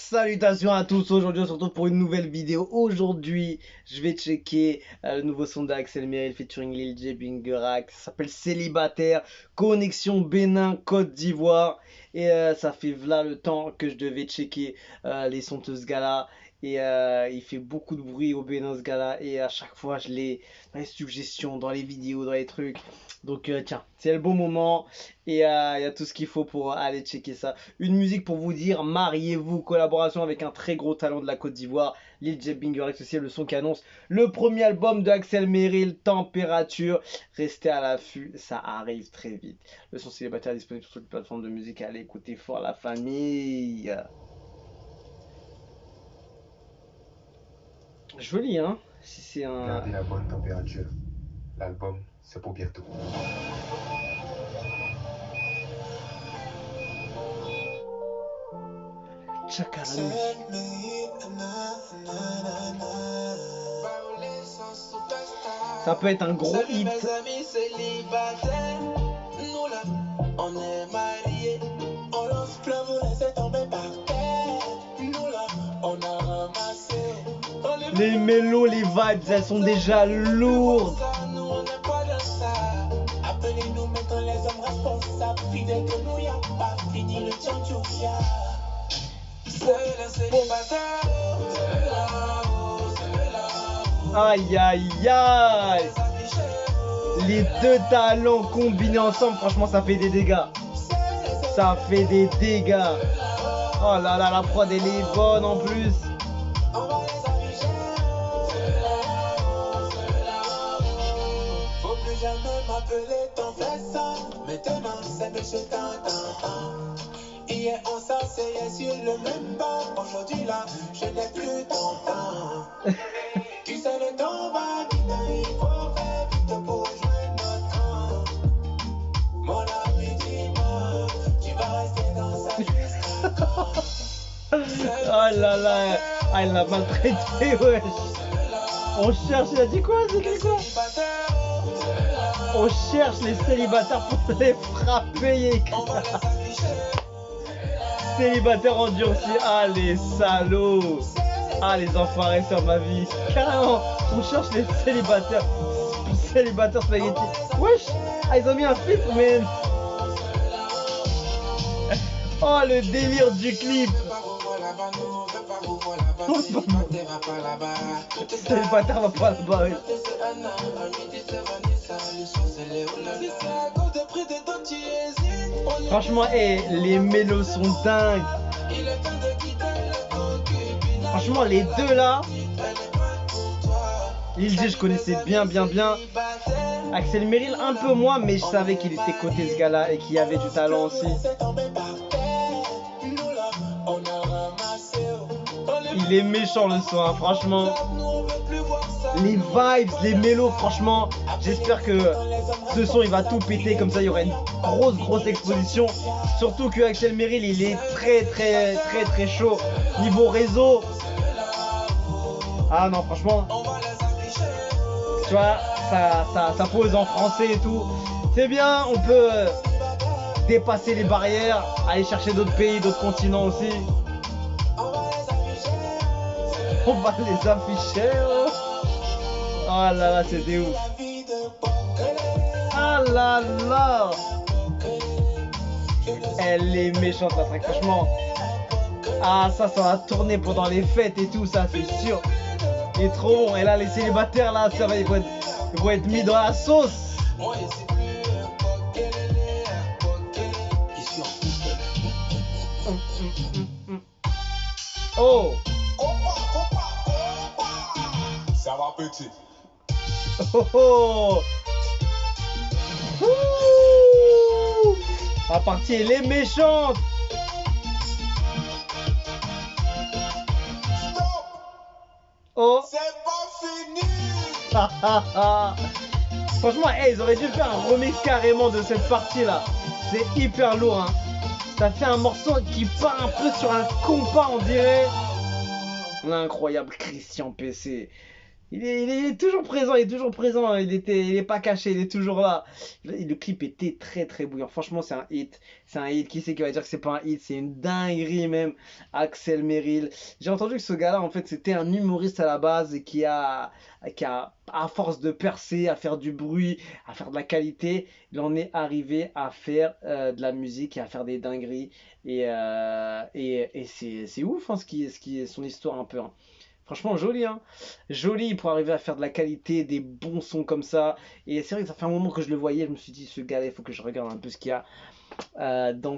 Salutations à tous, aujourd'hui on se retrouve pour une nouvelle vidéo. Aujourd'hui je vais checker le nouveau son d'Axel Meril featuring Lil J Bingerac. Ça s'appelle Célibataire, connexion Bénin Côte d'Ivoire. Et ça fait là le temps que je devais checker les sons de ce gars-là. Et il fait beaucoup de bruit au Bénin ce gars-là. Et à chaque fois je l'ai dans les suggestions, dans les vidéos, dans les trucs. Donc tiens, c'est le bon moment. Et il y a tout ce qu'il faut pour aller checker ça. Une musique pour vous dire, mariez-vous. Collaboration avec un très gros talent de la Côte d'Ivoire, Lil J Bingerac, aussi le son qui annonce le premier album de Axel Meril, Température. Restez à l'affût, ça arrive très vite. Le son Célibataire est disponible sur toutes les plateformes de musique. Allez écouter fort la famille. Joli, hein? Si c'est un... Gardez la bonne température. L'album, c'est pour bientôt. Tchakalanou. Ça peut être un gros hit. On est mariés, on lance plein, vous laissez tomber par terre. Nous là, on a ramassé. Les mélos, les vibes, elles sont déjà lourdes. Nous on n'est pas de ça. Appelez-nous maintenant les hommes responsables. Fidèles que nous, y'a pas fini le tchanchouia. C'est le célibataire. C'est là. Aïe aïe aïe. Les deux talents combinés ensemble, franchement ça fait des dégâts. Ça fait des dégâts. Oh là là, la prod elle est bonne en plus. Faut plus jamais m'appeler ton frère ça. Maintenant c'est monsieur Tintin. Hier on s'asseyait sur le même banc. Aujourd'hui là, je n'ai plus ton temps. Tu sais le temps va vite, il faut faire vite pour jouer notre camp. Mon ami dis-moi, tu vas rester dans sa cuisse. Oh là là. Ah il l'a maltraité wesh. On cherche, il a dit quoi? C'est quoi? On cherche les célibataires pour les frapper. Célibataires endurcis. Ah les salauds. Ah les enfoirés sur ma vie. Carrément. On cherche les célibataires. Célibataires spaghetti. Wesh. Ah ils ont mis un filtre mais... Oh le délire du clip. Célibataire va pas là-bas. Oui. Franchement, les mélos sont dingues. Franchement, les deux là. Lil J, je connaissais bien. Axel Meril, un peu moins, mais je savais qu'il était côté ce gars-là et qu'il y avait du talent aussi. Il est méchant le son, hein, franchement. Les vibes, les mélos, franchement. J'espère que ce son il va tout péter, comme ça il y aura une grosse exposition. Surtout que Axel Meril il est très chaud niveau réseau. Ah non franchement, tu vois, ça pose en français et tout. C'est bien, on peut dépasser les barrières, aller chercher d'autres pays, d'autres continents aussi. On va les afficher. Oh là là, c'était ouf. Ah là là. Elle est méchante la track, franchement. Ah ça va tourner pendant les fêtes et tout ça, c'est sûr. Il est trop bon. Et là les célibataires là, ça va, ils vont être mis dans la sauce. Oh. Ça va petit. Oh. Ouh. La partie elle est méchante. Oh. C'est pas fini. Franchement, ils auraient dû faire un remix carrément de cette partie là. C'est hyper lourd, hein. Ça fait un morceau qui part un peu sur un compas, on dirait. L'incroyable Christian PC. Il est toujours présent, il est toujours présent, il est pas caché, il est toujours là. Le clip était très très bouillant. Franchement, c'est un hit. C'est un hit. Qui c'est qui va dire que c'est pas un hit? C'est une dinguerie même. Axel Merrill. J'ai entendu que ce gars-là, en fait, c'était un humoriste à la base et à force de percer, à faire du bruit, à faire de la qualité, il en est arrivé à faire de la musique et à faire des dingueries. Et c'est ouf, hein, ce qui est son histoire un peu, hein. Franchement, joli, hein. Joli pour arriver à faire de la qualité, des bons sons comme ça. Et c'est vrai que ça fait un moment que je le voyais. Je me suis dit, ce gars-là, il faut que je regarde un peu ce qu'il y a dans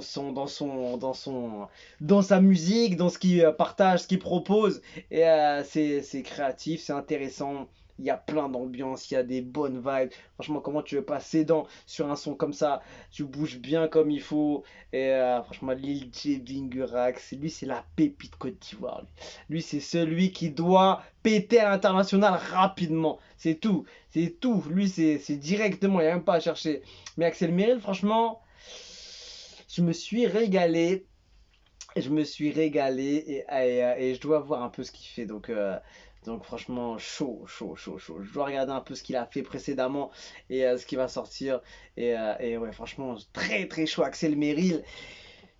sa musique, dans ce qu'il partage, ce qu'il propose. Et c'est créatif, c'est intéressant. Il y a plein d'ambiance, il y a des bonnes vibes. Franchement, comment tu veux passer sur un son comme ça? Tu bouges bien comme il faut. Et franchement, Lil J Bingurax, lui, c'est la pépite Côte d'Ivoire. Lui, c'est celui qui doit péter à l'international rapidement. C'est tout. C'est tout. Lui, c'est directement. Il n'y a même pas à chercher. Mais Axel Merrill, franchement, je me suis régalé. Je me suis régalé et je dois voir un peu ce qu'il fait. Donc franchement, chaud, chaud, chaud, chaud. Je dois regarder un peu ce qu'il a fait précédemment et ce qui va sortir. Et ouais, franchement, très très chaud. Axel Merrill.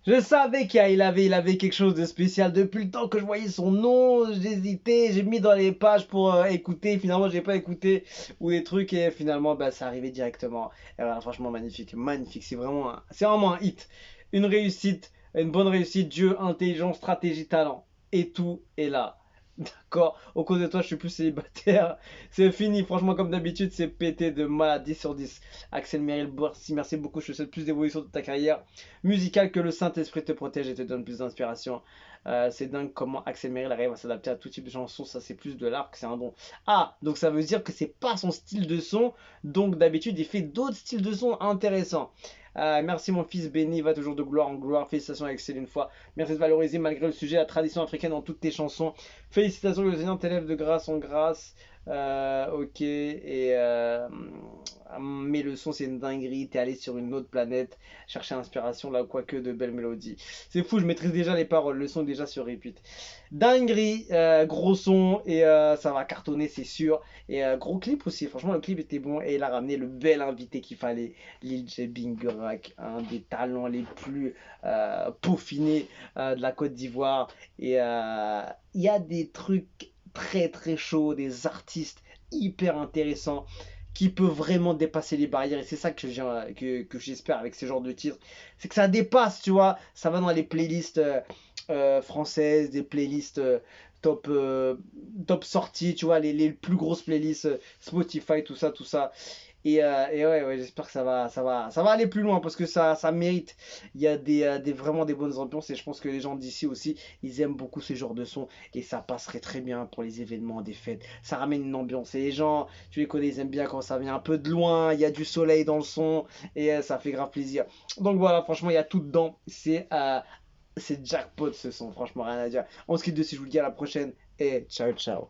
Je savais il avait quelque chose de spécial. Depuis le temps que je voyais son nom, j'hésitais, j'ai mis dans les pages pour écouter. Finalement, j'ai pas écouté ou des trucs et finalement, bah, ça arrivait directement. Et voilà, franchement, magnifique, magnifique. C'est vraiment un hit, une réussite, une bonne réussite. Dieu, intelligence, stratégie, talent et tout est là. D'accord, au cause de toi, je suis plus célibataire. C'est fini, franchement, comme d'habitude, c'est pété de mal 10 sur 10. Axel Merrill, merci beaucoup. Je te souhaite plus d'évolution de ta carrière musicale, que le Saint-Esprit te protège et te donne plus d'inspiration. C'est dingue comment Axel Merrill arrive à s'adapter à tout type de chansons. Ça, c'est plus de l'art que c'est un don. Ah, donc ça veut dire que c'est pas son style de son. Donc d'habitude, il fait d'autres styles de son intéressants. Merci mon fils béni, va toujours de gloire en gloire. Félicitations Axel une fois. Merci de valoriser malgré le sujet la tradition africaine dans toutes tes chansons. Félicitations, le Seigneur t'élève de grâce en grâce. Ok, mais le son c'est une dinguerie, t'es allé sur une autre planète, chercher inspiration là, quoique de belles mélodies. C'est fou, je maîtrise déjà les paroles, le son est déjà sur repeat. Dinguerie, gros son, et ça va cartonner, c'est sûr. Et gros clip aussi, franchement, le clip était bon, et il a ramené le bel invité qu'il fallait, Lil J Bingurack, un des talents les plus peaufinés de la Côte d'Ivoire. Et il y a des trucs très très chauds, des artistes hyper intéressants qui peuvent vraiment dépasser les barrières. Et c'est ça que j'espère avec ce genre de titres. C'est que ça dépasse, tu vois. Ça va dans les playlists françaises, des playlists top, top sorties, tu vois, les plus grosses playlists Spotify, tout ça, tout ça. Et ouais, ouais, j'espère que ça va aller plus loin parce que ça mérite. Il y a vraiment des bonnes ambiances et je pense que les gens d'ici aussi, ils aiment beaucoup ce genre de son et ça passerait très bien pour les événements, des fêtes. Ça ramène une ambiance et les gens, tu les connais, ils aiment bien quand ça vient un peu de loin, il y a du soleil dans le son et ça fait grave plaisir. Donc voilà, franchement, il y a tout dedans. C'est jackpot ce son, franchement, rien à dire. On se quitte dessus, je vous le dis à la prochaine et ciao, ciao.